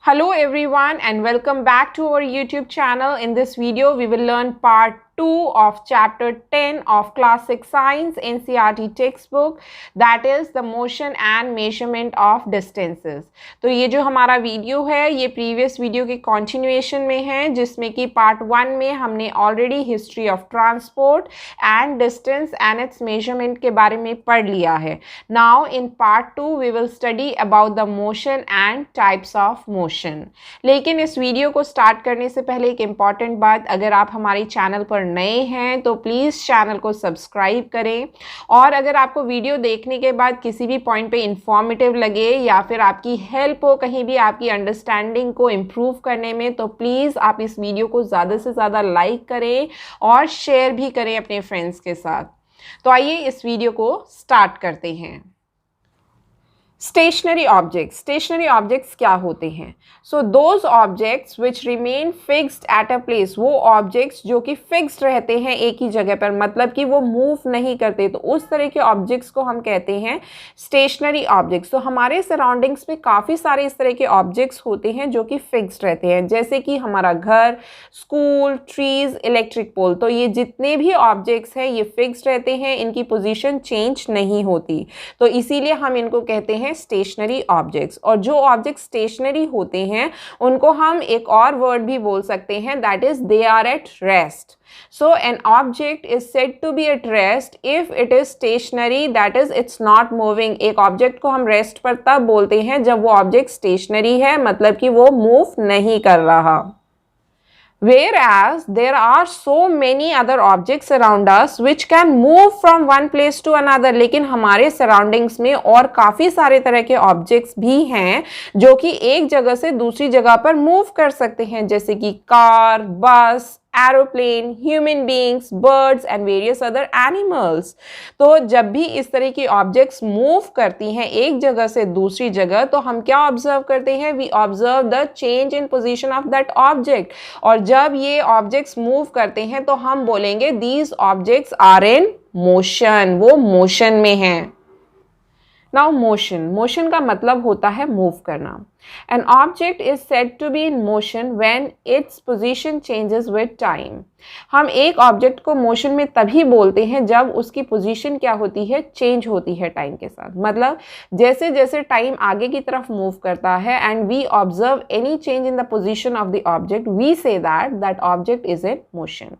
Hello everyone and welcome back to our YouTube channel. In this video, we will learn part 2 of chapter 10 of classic science NCERT textbook, that is the motion and measurement of distances. तो ये जो हमारा video है ये previous video के continuation में है, जिसमें कि पार्ट 1 में हमने already history of transport and distance and its measurement के बारे में पढ़ लिया है. Now in part 2 we will study about the motion and types of motion. लेकिन इस वीडियो को स्टार्ट करने से पहले एक इम्पॉर्टेंट बात, अगर आप हमारे चैनल पर नए हैं तो प्लीज़ चैनल को सब्सक्राइब करें, और अगर आपको वीडियो देखने के बाद किसी भी पॉइंट पे इंफॉर्मेटिव लगे या फिर आपकी हेल्प हो कहीं भी आपकी अंडरस्टैंडिंग को इम्प्रूव करने में, तो प्लीज़ आप इस वीडियो को ज़्यादा से ज़्यादा लाइक करें और शेयर भी करें अपने फ्रेंड्स के साथ. तो आइए इस वीडियो को स्टार्ट करते हैं. स्टेशनरी ऑब्जेक्ट्स क्या होते हैं? So those objects which remain fixed at a place, वो ऑब्जेक्ट्स जो कि फिक्स्ड रहते हैं एक ही जगह पर, मतलब कि वो मूव नहीं करते, तो उस तरह के ऑब्जेक्ट्स को हम कहते हैं स्टेशनरी ऑब्जेक्ट्स. तो हमारे सराउंडिंग्स में काफ़ी सारे इस तरह के ऑब्जेक्ट्स होते हैं जो कि फिक्स्ड रहते हैं, जैसे कि हमारा घर, स्कूल, ट्रीज, इलेक्ट्रिक पोल. तो ये जितने भी ऑब्जेक्ट्स हैं ये फिक्स्ड रहते हैं, इनकी पोजीशन चेंज नहीं होती, तो इसीलिए हम इनको कहते हैं स्टेशनरी ऑब्जेक्ट्स. और जो ऑब्जेक्ट स्टेशनरी होते हैं उनको हम एक और वर्ड भी बोल सकते हैं, that is they are at rest. So an object is said to be at rest if it is stationary, that is it's not moving. एक ऑब्जेक्ट को हम रेस्ट पर तब बोलते हैं जब वो ऑब्जेक्ट स्टेशनरी है, मतलब कि वो मूव नहीं कर रहा. Whereas there are so many other objects around us which can move from one place to another. लेकिन हमारे सराउंडिंग्स में और काफ़ी सारे तरह के ऑब्जेक्ट्स भी हैं जो कि एक जगह से दूसरी जगह पर मूव कर सकते हैं, जैसे कि कार, बस, aeroplane, human beings, birds and various other animals. तो जब भी इस तरह की ऑब्जेक्ट्स मूव करती हैं एक जगह से दूसरी जगह, तो हम क्या ऑब्जर्व करते हैं? We observe the change in position of that object. और जब ये ऑब्जेक्ट्स मूव करते हैं तो हम बोलेंगे these objects are in motion, वो मोशन में हैं. नाउ मोशन का मतलब होता है मूव करना. An object is said to be in motion when its position changes with time. हम एक ऑब्जेक्ट को मोशन में तभी बोलते हैं जब उसकी पोजीशन क्या होती है? चेंज होती है टाइम के साथ. मतलब जैसे जैसे टाइम आगे की तरफ मूव करता है and we observe any change in the position of the object, we say that object is in motion.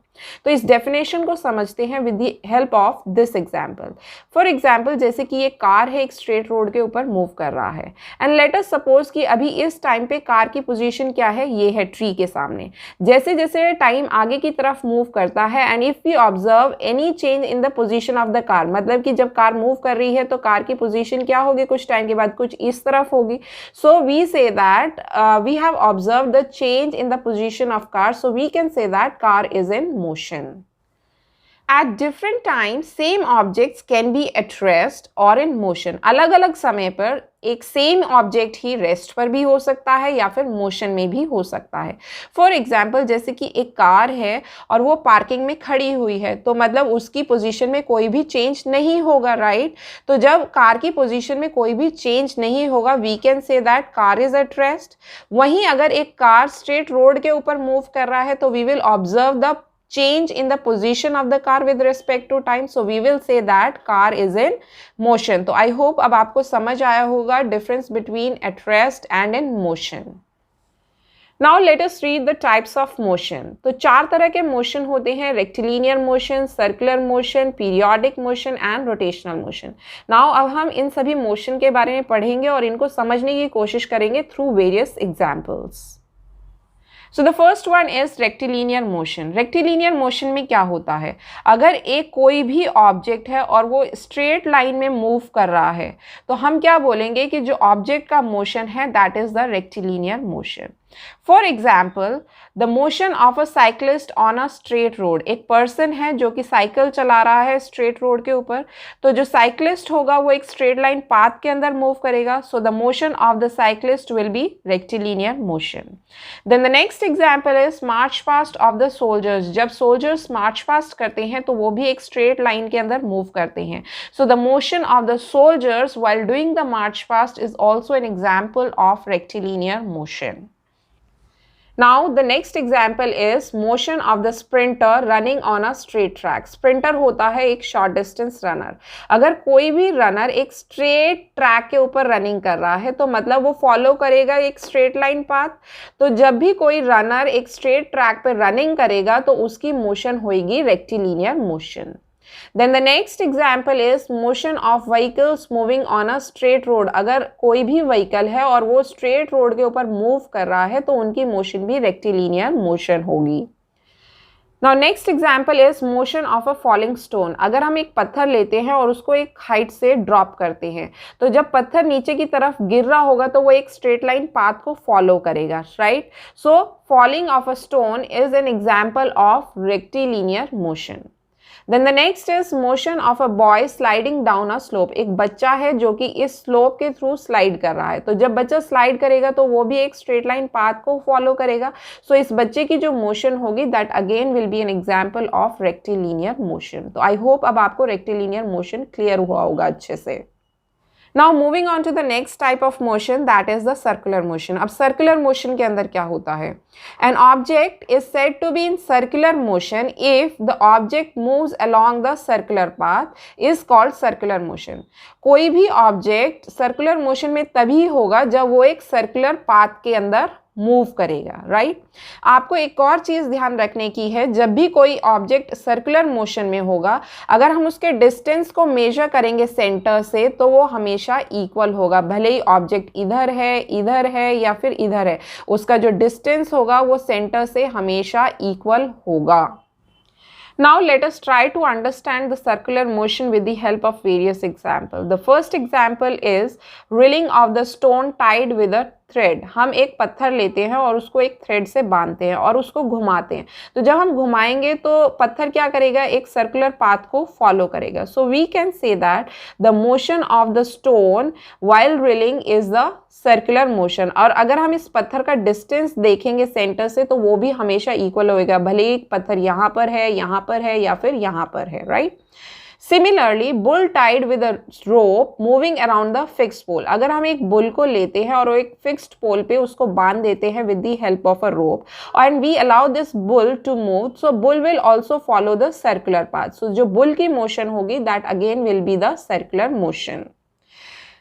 तो इस डेफिनेशन को समझते हैं with the help of this example. For example, जैसे कि ये कार है, एक स्ट्रेट रोड के ऊपर मूव कर रहा है, एंड लेट अस सपोज कि अभी इस टाइम पे कार की पोजीशन क्या है? ये है ट्री के सामने. जैसे जैसे टाइम आगे की तरफ मूव करता है and if we observe any change in the position of the car, मतलब कि जब कार मूव कर रही है तो कार की पोजीशन क्या होगी? कुछ टाइम के बाद कुछ इस तरफ होगी. So we say that we have observe the change in the position of car, so we can say that car is in motion. At different times, same objects can be at rest or in motion. अलग अलग समय पर एक same object ही rest पर भी हो सकता है या फिर मोशन में भी हो सकता है. फॉर एग्जाम्पल, जैसे कि एक कार है और वो पार्किंग में खड़ी हुई है, तो मतलब उसकी पोजीशन में कोई भी चेंज नहीं होगा, राइट? तो जब कार की पोजीशन में कोई भी चेंज नहीं होगा, we can say that car is at rest. वहीं अगर एक कार स्ट्रेट रोड के ऊपर मूव कर रहा है तो we will observe the change in the position of the car with respect to time, so we will say that car is in motion. तो I hope अब आपको समझ आया होगा difference between at rest and in motion. Now let us read the types of motion. तो 4 तरह के motion होते हैं: rectilinear motion, circular motion, periodic motion and rotational motion. Now अब हम इन सभी मोशन के बारे में पढ़ेंगे और इनको समझने की कोशिश करेंगे through various examples. So the first one is rectilinear motion. Rectilinear motion में क्या होता है? अगर एक कोई भी ऑब्जेक्ट है और वो स्ट्रेट लाइन में मूव कर रहा है, तो हम क्या बोलेंगे कि जो ऑब्जेक्ट का मोशन है that is the rectilinear motion. For example, the motion of a cyclist on a straight road. एक पर्सन है जो कि साइकिल चला रहा है स्ट्रेट रोड के ऊपर, तो जो साइक्लिस्ट होगा वो एक स्ट्रेट लाइन पाथ के अंदर मूव करेगा, so the motion of the cyclist will be rectilinear motion. Then the next example is march past of the soldiers. जब सोल्जर्स मार्च पास्ट करते हैं तो वो भी एक स्ट्रेट लाइन के अंदर मूव करते हैं, सो the motion of the soldiers while doing the march past is also an example of rectilinear motion. Now the next example is motion of the sprinter running on a straight track. Sprinter होता है एक short distance runner. अगर कोई भी runner एक straight track के ऊपर running कर रहा है तो मतलब वो follow करेगा एक straight line path. तो जब भी कोई runner एक straight track पे running करेगा तो उसकी motion होगी rectilinear motion. Then the next example is motion of vehicles moving on a straight road. अगर कोई भी vehicle है और वो straight road के ऊपर move कर रहा है तो उनकी motion भी rectilinear motion होगी. Now next example is motion of a falling stone. अगर हम एक पत्थर लेते हैं और उसको एक height से drop करते हैं तो जब पत्थर नीचे की तरफ गिर रहा होगा तो वो एक straight line path को follow करेगा, right? So falling of a stone is an example of rectilinear motion. Then the next is motion of a boy sliding down a slope. एक बच्चा है जो कि इस slope के through slide कर रहा है. तो जब बच्चा slide करेगा तो वो भी एक straight line path को follow करेगा. So इस बच्चे की जो motion होगी that again will be an example of rectilinear motion. तो I hope अब आपको rectilinear motion clear हुआ होगा अच्छे से. Now moving on to the next type of motion, that is the circular motion. अब circular motion के अंदर क्या होता है? An object is said to be in circular motion if the object moves along the circular path is called circular motion. कोई भी object circular motion में तभी होगा जब वो एक circular path के अंदर मूव करेगा, राइट? आपको एक और चीज़ ध्यान रखने की है, जब भी कोई ऑब्जेक्ट सर्कुलर मोशन में होगा, अगर हम उसके डिस्टेंस को मेजर करेंगे सेंटर से तो वो हमेशा इक्वल होगा, भले ही ऑब्जेक्ट इधर है या फिर इधर है, उसका जो डिस्टेंस होगा वो सेंटर से हमेशा इक्वल होगा. Now let us try to understand the circular motion with the help of various examples. The first example is reeling of the stone tied with a thread. हम एक पत्थर लेते हैं और उसको एक थ्रेड से बांधते हैं और उसको घुमाते हैं. तो जब हम घुमाएंगे तो पत्थर क्या करेगा, एक सर्कुलर पाथ को फॉलो करेगा. So we can say that the motion of the stone while reeling is the circular motion. और अगर हम इस पत्थर का डिस्टेंस देखेंगे सेंटर से तो वो भी हमेशा इक्वल होएगा, भले ही पत्थर यहाँ पर है या फिर यहाँ पर है, right? Similarly, bull tied with a rope moving around the fixed pole. अगर हम एक बुल को लेते हैं और वो एक फिक्स्ड पोल पे उसको बांध देते हैं with the help of a rope and we allow this bull to move, so bull will also follow the circular path. So जो बुल की मोशन होगी that again will be the circular motion.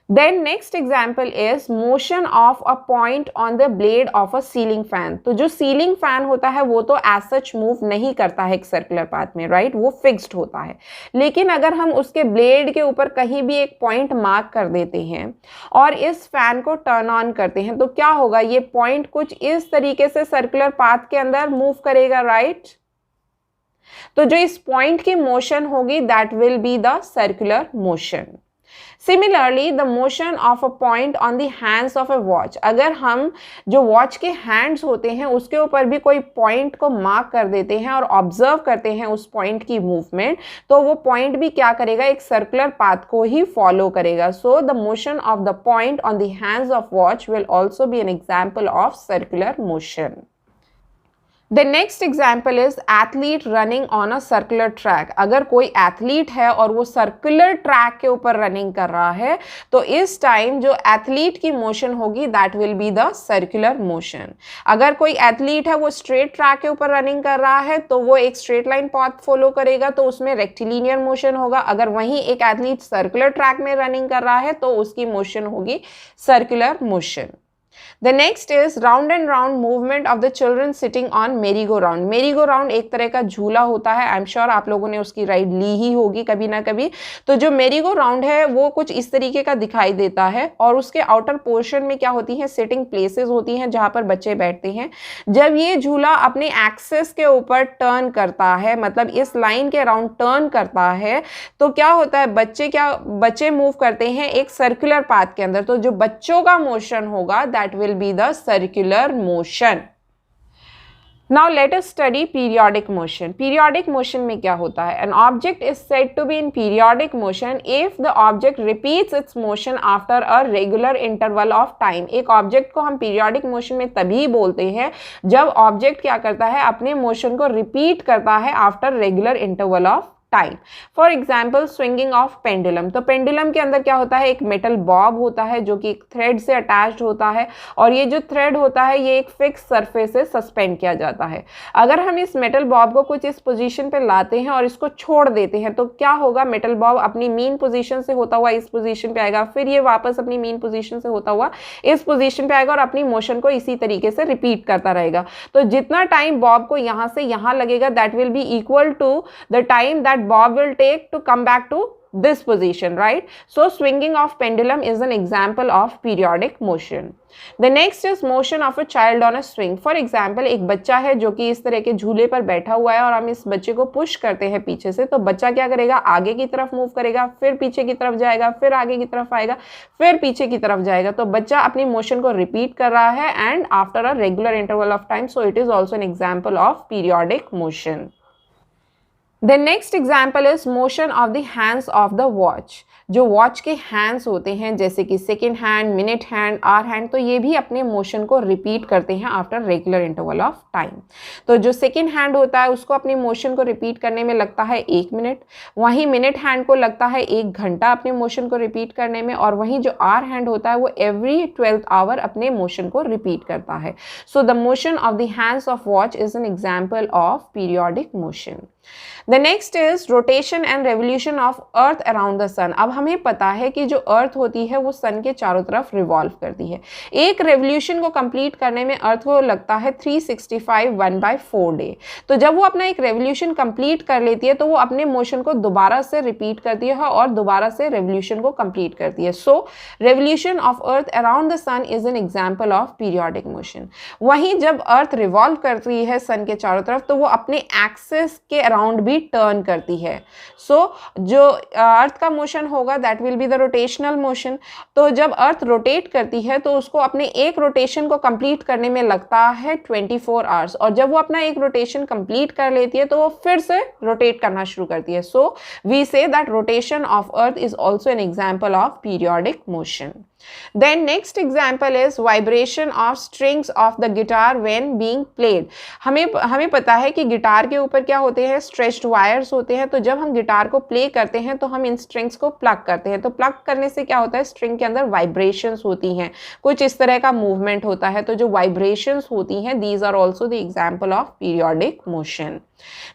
Then next example is motion of a point on the blade of a ceiling fan. तो जो ceiling fan होता है वो तो as such move नहीं करता है एक सर्कुलर पाथ में, राइट? वो फिक्स्ड होता है. लेकिन अगर हम उसके ब्लेड के ऊपर कहीं भी एक पॉइंट मार्क कर देते हैं और इस फैन को टर्न ऑन करते हैं तो क्या होगा, ये पॉइंट कुछ इस तरीके से सर्कुलर पाथ के अंदर मूव करेगा, राइट? तो जो इस पॉइंट की मोशन होगी that will be the circular motion. Similarly, the motion of a point on the hands of a watch. अगर हम जो वॉच के हैंड्स होते हैं उसके ऊपर भी कोई पॉइंट को मार्क कर देते हैं और ऑब्जर्व करते हैं उस पॉइंट की मूवमेंट, तो वो पॉइंट भी क्या करेगा, एक सर्कुलर पाथ को ही फॉलो करेगा. So the motion of the point on the hands of watch will also be N example of circular motion. The next example is athlete running on a circular track. अगर कोई athlete है और वो circular track के ऊपर running कर रहा है तो इस टाइम जो एथलीट की मोशन होगी that will be the circular motion. अगर कोई एथलीट है वो स्ट्रेट ट्रैक के ऊपर रनिंग कर रहा है तो वो एक स्ट्रेट लाइन पाथ फॉलो करेगा तो उसमें रेक्टिलिनियर मोशन होगा. अगर वहीं एक एथलीट सर्कुलर ट्रैक में रनिंग कर रहा है तो उसकी मोशन होगी circular motion. The next is round and round movement of the children sitting on merry-go-round. merry-go-round एक तरह का झूला होता है. आई एम श्योर आप लोगों ने उसकी राइड ली ही होगी कभी ना कभी. तो जो merry-go-round है वो कुछ इस तरीके का दिखाई देता है और उसके आउटर पोर्शन में क्या होती है, सिटिंग प्लेसेस होती हैं जहाँ पर बच्चे बैठते हैं. जब ये झूला अपने एक्सेस के ऊपर टर्न करता है, मतलब इस लाइन के अराउंड टर्न करता है, तो क्या होता है, बच्चे मूव करते हैं एक सर्कुलर पाथ के अंदर. तो जो बच्चों का मोशन होगा that will be the circular motion. Now let us study periodic motion. Periodic motion में क्या होता है? An object is said to be in periodic motion if the object repeats its motion after a regular interval of time. एक object को हम periodic motion में तभी बोलते हैं जब ऑब्जेक्ट क्या करता है, अपने मोशन को रिपीट करता है after regular interval of time. For example swinging of pendulum, तो पेंडुलम के अंदर क्या होता है, एक मेटल बॉब होता है जो कि एक थ्रेड से अटैच्ड होता है, और ये जो थ्रेड होता है ये एक फिक्स सरफेस से सस्पेंड किया जाता है। अगर हम इस मेटल बॉब को कुछ इस पोजीशन पे लाते हैं और इसको छोड़ देते हैं तो क्या होगा, मेटल बॉब अपनी मीन पोजीशन से होता हुआ इस पोजीशन पे आएगा, फिर ये वापस अपनी मीन पोजीशन से होता हुआ इस पोजीशन पे आएगा और अपनी मोशन को इसी तरीके से रिपीट करता रहेगा। तो जितना टाइम बॉब को यहां से यहां लगेगा that will be equal to the time that bob will take to come back to this position, right? So swinging of pendulum is an example of periodic motion. The next is motion of a child on a swing. For example, एक बच्चा है जो कि इस तरह के झूले पर बैठा हुआ है और हम इस बच्चे को पुश करते हैं पीछे से, तो बच्चा क्या करेगा, आगे की तरफ मूव करेगा, फिर पीछे की तरफ जाएगा, फिर आगे की तरफ आएगा, फिर पीछे की तरफ जाएगा। तो बच्चा अपनी मोशन को रिपीट कर रहा है and after a regular interval of time, so it is also an example of periodic motion. The next example is motion of the hands of the watch. जो वॉच के हैंड्स होते हैं जैसे कि second hand, minute hand, hour hand, तो ये भी अपने मोशन को रिपीट करते हैं after regular interval of time. तो जो सेकेंड हैंड होता है उसको अपनी मोशन को रिपीट करने में लगता है 1 मिनट, वहीं मिनट हैंड को लगता है 1 घंटा अपने मोशन को रिपीट करने में, और वहीं जो आवर हैंड होता है वो एवरी 12th आवर अपने मोशन को रिपीट करता है। So the motion of the hands of watch is an example of periodic motion. The next is rotation and revolution of earth around the sun. अब हमें पता है कि जो अर्थ होती है वो सन के चारों तरफ रिवॉल्व करती है। एक रेवोल्यूशन को कंप्लीट करने में अर्थ को लगता है 365 1/4 डे। तो जब वो अपना एक रेवोल्यूशन कंप्लीट कर लेती है तो वो अपने मोशन को दोबारा से रिपीट करती है और दोबारा से रेवोल्यूशन को कंप्लीट करती है। So revolution of earth around the sun is an example of periodic motion. वहीं जब अर्थ रिवॉल्व करती है सन के चारों तरफ तो वो अपने एक्सिस के अराउंड भी टर्न करती है। सो जो अर्थ का मोशन होगा that will be the rotational motion. तो जब अर्थ रोटेट करती है तो उसको अपने एक रोटेशन को कंप्लीट करने में लगता है 24 आवर्स, और जब वो अपना एक रोटेशन कंप्लीट कर लेती है तो वो फिर से रोटेट करना शुरू करती है। So we say that rotation of earth is also an example of periodic motion. Then next example is vibration of strings of the guitar when being played. हमें पता है कि गिटार के ऊपर क्या होते हैं, स्ट्रेच्ड वायर्स होते हैं। तो जब हम गिटार को प्ले करते हैं तो हम इन स्ट्रिंग्स को प्लग करते हैं। तो प्लग करने से क्या होता है, स्ट्रिंग के अंदर वाइब्रेशंस होती हैं, कुछ इस तरह का मूवमेंट होता है। तो जो वाइब्रेशंस होती हैं these are also the example of periodic motion.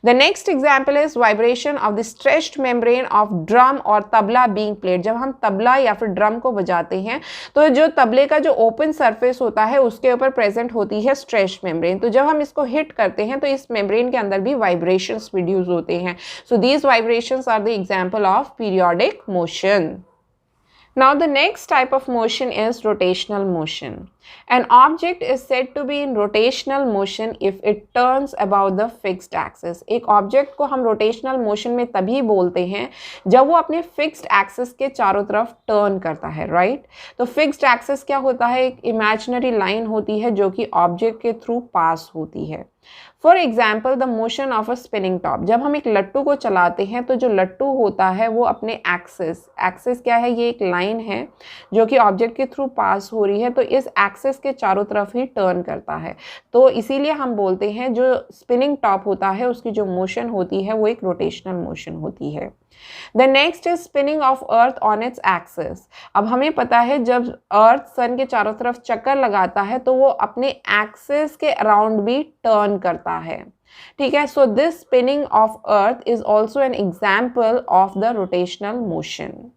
The next example is vibration of the stretched membrane of drum और तबला being played. जब हम तबला या फिर ड्रम को बजाते हैं तो जो तबले का जो ओपन सरफेस होता है उसके ऊपर प्रेजेंट होती है स्ट्रेच्ड मेम्ब्रेन। तो जब हम इसको हिट करते हैं तो इस मेम्ब्रेन के अंदर भी वाइब्रेशंस प्रोड्यूस होते हैं। So these vibrations are the example of periodic motion. Now the next type of motion is rotational motion. An object is said to be in rotational motion if it turns about the fixed axis. एक object को हम rotational motion में तभी बोलते हैं जब वो अपने fixed axis के चारों तरफ टर्न करता है, राइट? तो fixed axis क्या होता है, एक imaginary line होती है जो कि ऑब्जेक्ट के थ्रू पास होती है। For example the motion of a spinning top. जब हम एक लट्टू को चलाते हैं तो जो लट्टू होता है वो अपने एक्सिस क्या है, ये एक लाइन है जो कि ऑब्जेक्ट के थ्रू पास हो रही है, तो इस एक्सिस के चारों तरफ ही टर्न करता है। तो इसीलिए हम बोलते हैं जो स्पिनिंग टॉप होता है उसकी जो मोशन होती है वो एक रोटेशनल मोशन होती है। The next is spinning of earth on its axis. अब हमें पता है जब अर्थ सन के चारों तरफ चक्कर लगाता है तो वो अपने एक्सिस के अराउंड भी टर्न करता है, ठीक है। So this spinning of earth is also an example of the rotational motion.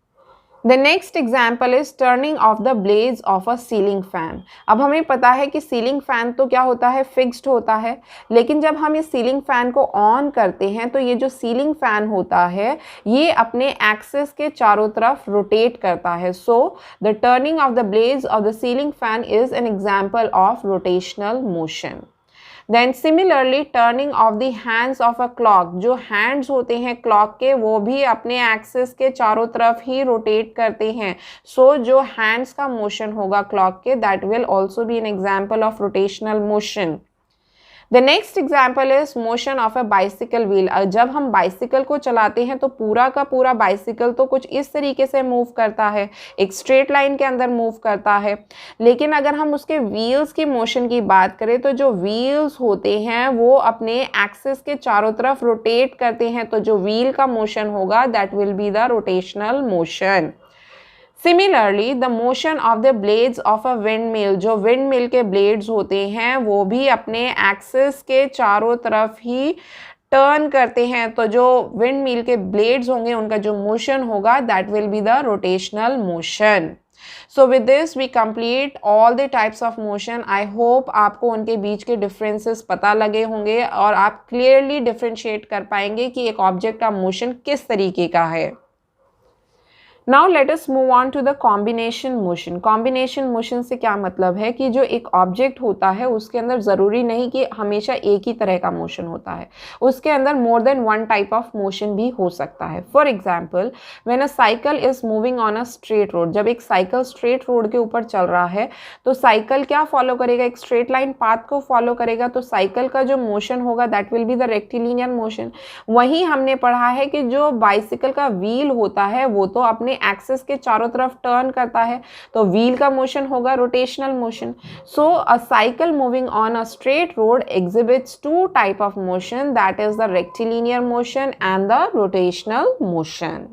The next example is turning of the blades of a ceiling fan. अब हमें पता है कि सीलिंग फैन तो क्या होता है, फिक्स्ड होता है, लेकिन जब हम इस सीलिंग फैन को ऑन करते हैं तो ये जो सीलिंग फैन होता है ये अपने एक्सिस के चारों तरफ रोटेट करता है। So the turning of the blades of the ceiling fan is an example of rotational motion. Then similarly turning of the hands of a clock. जो हैंड्स होते हैं क्लॉक के वो भी अपने एक्सिस के चारों तरफ ही रोटेट करते हैं। सो जो हैंड्स का मोशन होगा क्लॉक के that will also be N example of rotational motion. The next example is motion of a bicycle wheel. जब हम बाइसिकल को चलाते हैं तो पूरा का पूरा बाइसिकल तो कुछ इस तरीके से मूव करता है, एक स्ट्रेट लाइन के अंदर मूव करता है। लेकिन अगर हम उसके व्हील्स की मोशन की बात करें तो जो व्हील्स होते हैं वो अपने एक्सिस के चारों तरफ रोटेट करते हैं, तो जो व्हील का मोशन होगा that will be the rotational motion. Similarly, the motion of the blades of a windmill, जो windmill के blades होते हैं वो भी अपने एक्सिस के चारों तरफ ही टर्न करते हैं, तो जो windmill के blades होंगे उनका जो मोशन होगा that will be the rotational motion. So with this we complete all the types of motion. I hope आपको उनके बीच के differences पता लगे होंगे और आप clearly differentiate कर पाएंगे कि एक ऑब्जेक्ट का मोशन किस तरीके का है। Now let us move on to the combination motion. Combination motion से क्या मतलब है कि जो एक ऑब्जेक्ट होता है उसके अंदर ज़रूरी नहीं कि हमेशा एक ही तरह का मोशन होता है, उसके अंदर more than one type of motion भी हो सकता है। For example, when a cycle is moving on a straight road, जब एक साइकिल स्ट्रेट रोड के ऊपर चल रहा है तो साइकिल क्या फॉलो करेगा, एक स्ट्रेट लाइन पाथ को फॉलो करेगा, तो साइकिल का जो मोशन होगा that will be the rectilinear motion. वहीं हमने पढ़ा है कि जो बाइसिकल का व्हील होता है वो तो अपने एक्सिस के चारों तरफ टर्न करता है, तो व्हील का मोशन होगा rotational motion. So a cycle moving on a straight road exhibits two type of motion, that is the rectilinear motion and the rotational motion.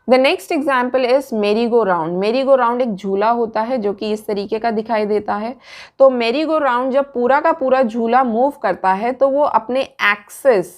The next example is merry go round. मेरी go round एक झूला होता है जो कि इस तरीके का दिखाई देता है। तो मेरी गो राउंड जब पूरा का पूरा झूला मूव करता है तो वो अपने एक्सिस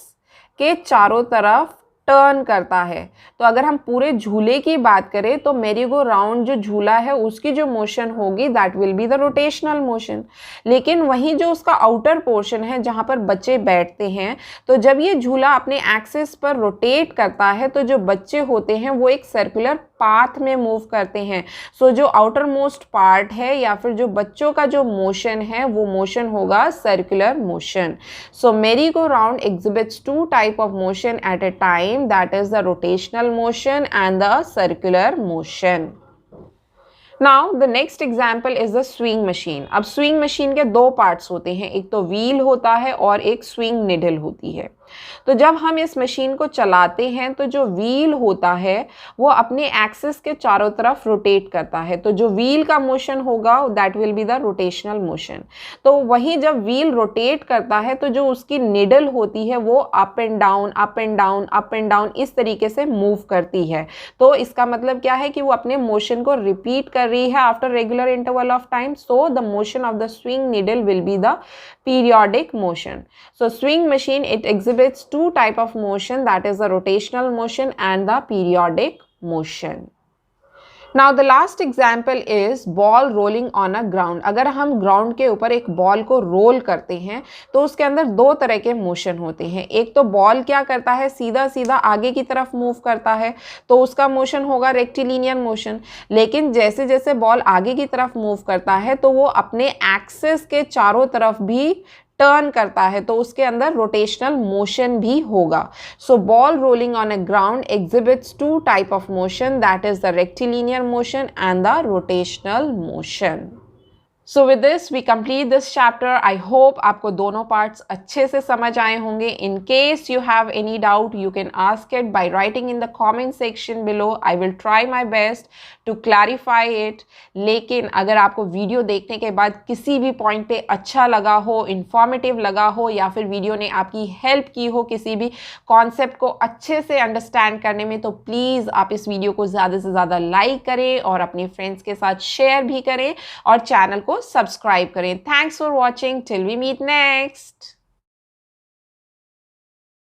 के चारों तरफ टर्न करता है। तो अगर हम पूरे झूले की बात करें तो मेरी गो राउंड जो झूला है उसकी जो मोशन होगी that will be the rotational motion. लेकिन वहीं जो उसका आउटर पोर्शन है जहाँ पर बच्चे बैठते हैं, तो जब ये झूला अपने एक्सिस पर रोटेट करता है तो जो बच्चे होते हैं वो एक सर्कुलर पाथ में मूव करते हैं। सो जो आउटर मोस्ट पार्ट है या फिर जो बच्चों का जो मोशन है वो मोशन होगा circular motion. So merry go round exhibits two type of motion at a time, that is the rotational motion and the circular motion. Now the next example is the swing machine. अब swing machine के दो parts होते हैं, एक तो wheel होता है और एक swing needle होती है। तो जब हम इस मशीन को चलाते हैं तो जो व्हील होता है वो अपने एक्सिस के चारों तरफ रोटेट करता है, तो जो व्हील का मोशन होगा that will be the rotational motion. तो वहीं जब व्हील रोटेट करता है तो जो उसकी निडल होती है वो up and down up and down up and down इस तरीके से मूव करती है। तो इसका मतलब क्या है कि वो अपने मोशन को रिपीट कर रही है after regular interval of time. So the motion of the swing needle will be the periodic motion. So swing machine, it exhibits two type of motion, that is the rotational motion and the periodic motion. Now the last example is ball rolling on a ground. अगर हम ground के ऊपर एक ball को role करते हैं तो उसके अंदर दो तरह के मोशन होते हैं। एक तो बॉल क्या करता है, सीधा सीधा आगे की तरफ मूव करता है, तो उसका मोशन होगा रेक्टिलिनियर मोशन। लेकिन जैसे जैसे बॉल आगे की तरफ मूव करता है तो वो अपने एक्सिस के चारों तरफ भी टर्न करता है, तो उसके अंदर रोटेशनल मोशन भी होगा। So ball rolling on a ground exhibits two type of motion, that is the rectilinear motion and the rotational motion. So with this we complete this chapter. I hope आपको दोनों parts अच्छे से समझ आए होंगे. In case you have any doubt, you can ask it by writing in the comment section below. I will try my best to clarify it. लेकिन अगर आपको वीडियो देखने के बाद किसी भी पॉइंट पे अच्छा लगा हो, इंफॉर्मेटिव लगा हो या फिर वीडियो ने आपकी हेल्प की हो किसी भी कॉन्सेप्ट को अच्छे से अंडरस्टैंड करने में, तो प्लीज़ आप इस वीडियो को ज़्यादा से ज़्यादा लाइक करें और अपने फ्रेंड्स के साथ शेयर भी करें और चैनल को सब्सक्राइब करें। Thanks for watching, till we meet next.